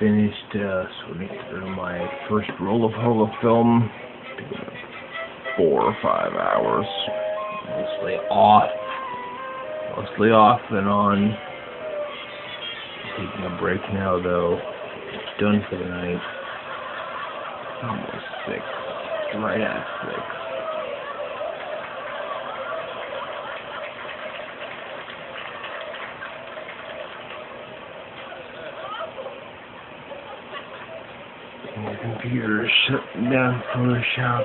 finished sorting through my first roll of holo film. 4 or 5 hours. Mostly off and on. Taking a break now though. It's done for the night. Almost 6. Right at 6. And the computer's shutting down Photoshop.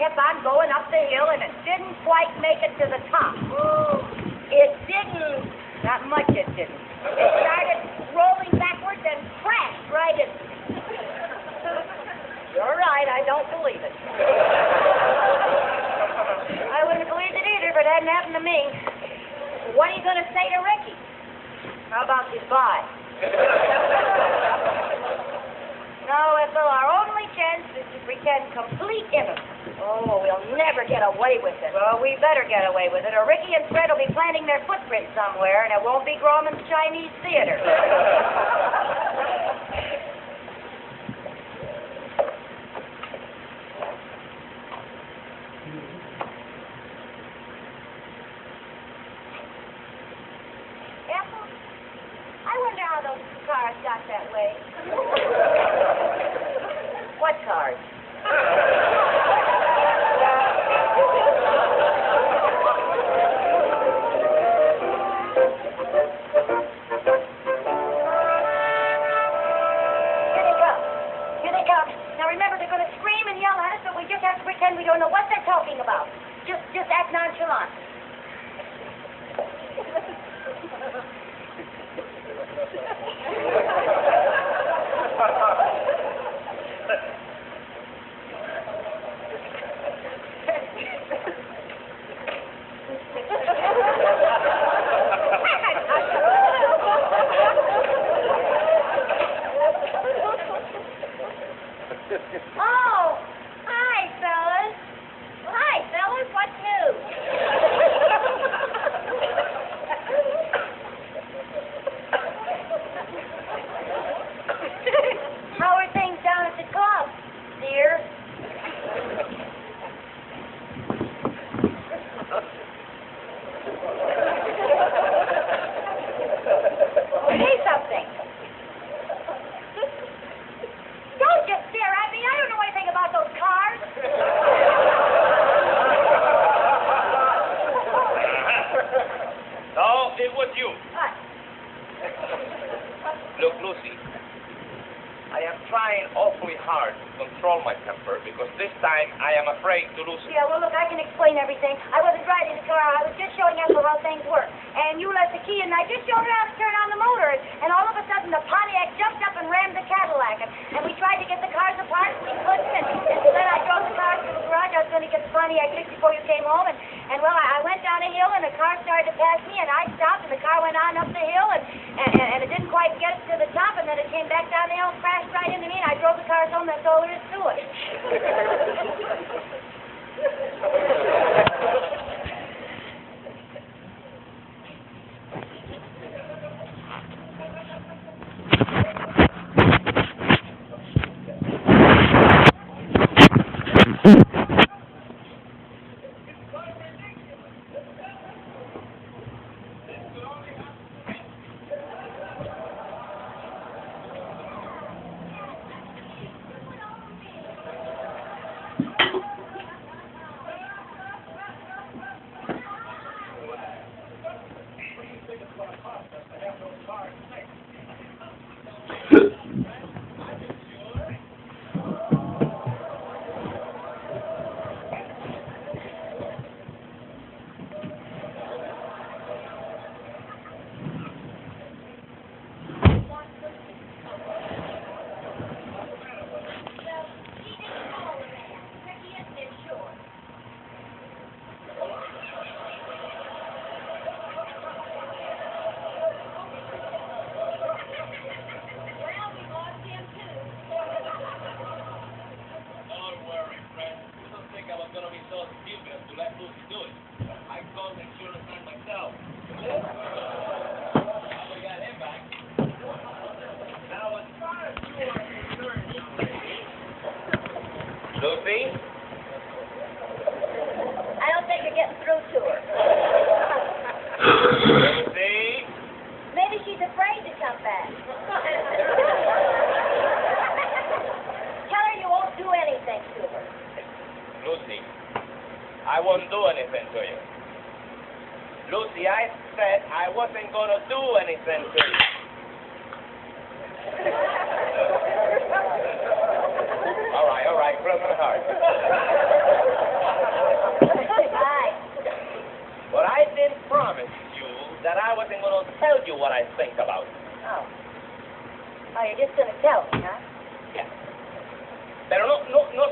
Kept on going up the hill, and it didn't quite make it to the top. It didn't. Not much it didn't. It started rolling backwards and crashed right in. You're right, I don't believe it. I wouldn't have believed it either if it hadn't happened to me. What are you going to say to Ricky? How about goodbye? No, Ethel, our only chance is to pretend complete innocence. Oh, we'll never get away with it. Well, we better get away with it, or Ricky and Fred will be planting their footprints somewhere, and it won't be Grauman's Chinese Theater. Ethel, I wonder how those cars got that way. What cars? Pretend we don't know what they're talking about. Just act nonchalant. Oh! Hi, fellas. What's new? How are things down at the club, dear? Say something. Don't just stare at me. I don't know anything about those cars. No, it was you. What? Look, Lucy, I am trying awfully hard to control my temper because this time I am afraid to lose it. Yeah, well, look, I can explain everything. I wasn't driving the car. I was just showing Ethel how things work. And you left the key, and I just showed her how to turn on the motor. And all of a sudden, the Pontiac jumped up and rammed the Cadillac. And And, well, I went down a hill, and the car started to pass me, and I stopped, and the car went on up the hill, and it didn't quite get to the top, and then it came back down the hill and crashed right into me, and I drove the car home. That's all there is to it. Lucy? I don't think you're getting through to her. Lucy? Maybe she's afraid to come back. Tell her you won't do anything to her. Lucy, I won't do anything to you. Lucy, I said I wasn't going to do anything to you. All right, cross my heart. Bye. But I did promise you that I wasn't going to tell you what I think about it. Oh. Oh, you're just going to tell me, huh? Yeah. Pero no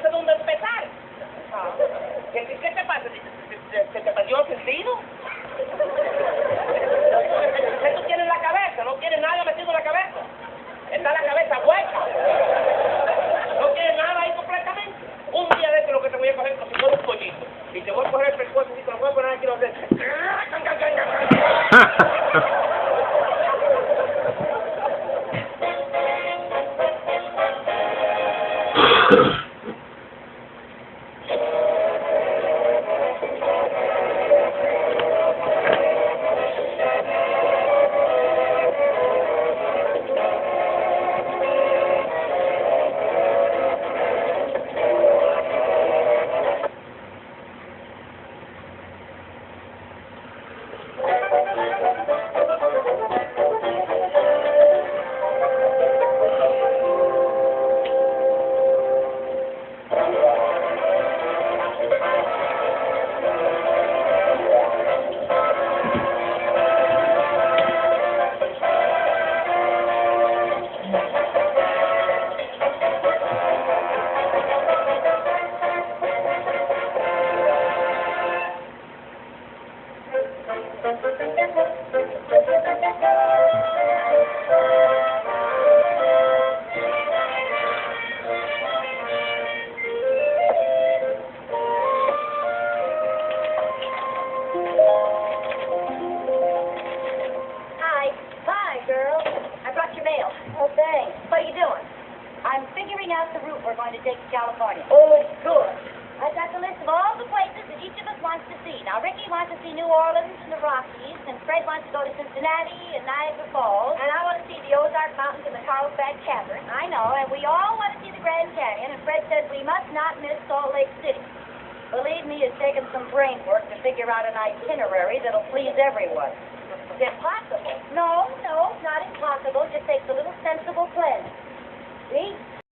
sé dónde empezar. Oh. ¿Qué te pasa? ¿Se te perdió el sentido? ¿Qué tú tienes en la cabeza? No tienes nada metido en la cabeza. Está la cabeza hueca. No tienes nada ahí completamente. Un día de esto lo que te voy a coger como si fuera un pollito. Y te voy a coger el pescuezo y te lo voy a poner aquí los dedos. We're going to take to California. Oh, good. I've got the list of all the places that each of us wants to see. Now, Ricky wants to see New Orleans and the Rockies, and Fred wants to go to Cincinnati and Niagara Falls. And I want to see the Ozark Mountains and the Carlsbad Cavern. I know, and we all want to see the Grand Canyon, and Fred says we must not miss Salt Lake City. Believe me, it's taken some brain work to figure out an itinerary that'll please everyone. It's impossible. No, not impossible. Just takes a little sensible planning.